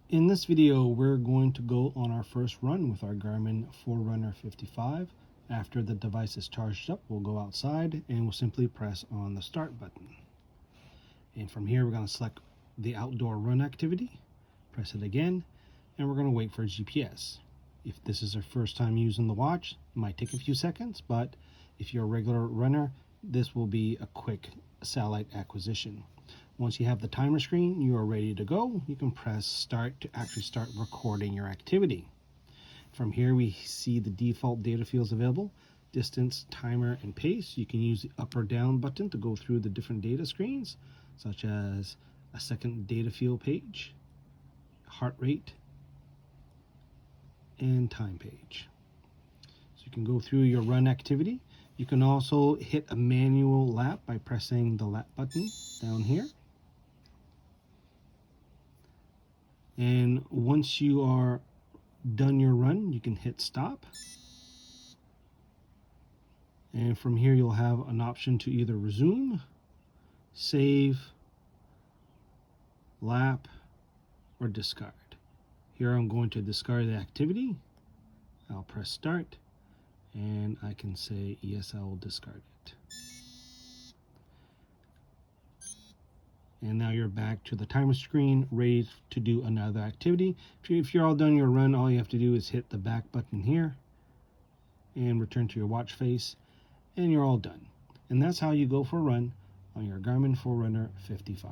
In this video, we're going to go on our first run with our Garmin Forerunner 55. After the device is charged up, we'll go outside and we'll simply press on the start button. And from here, we're going to select the outdoor run activity, press it again, and we're going to wait for GPS. If this is our first time using the watch, it might take a few seconds, but if you're a regular runner, this will be a quick satellite acquisition. Once you have the timer screen, you are ready to go. You can press start to actually start recording your activity. From here, we see the default data fields available: distance, timer, and pace. You can use the up or down button to go through the different data screens, such as a second data field page, heart rate, and time page. So you can go through your run activity. You can also hit a manual lap by pressing the lap button down here. And once you are done your run, you can hit stop. And from here, you'll have an option to either resume, save, lap, or discard. Here I'm going to discard the activity. I'll press start, and I can say, yes, I will discard it. And now you're back to the timer screen, ready to do another activity. If you're all done your run, all you have to do is hit the back button here and return to your watch face, and you're all done. And that's how you go for a run on your Garmin Forerunner 55.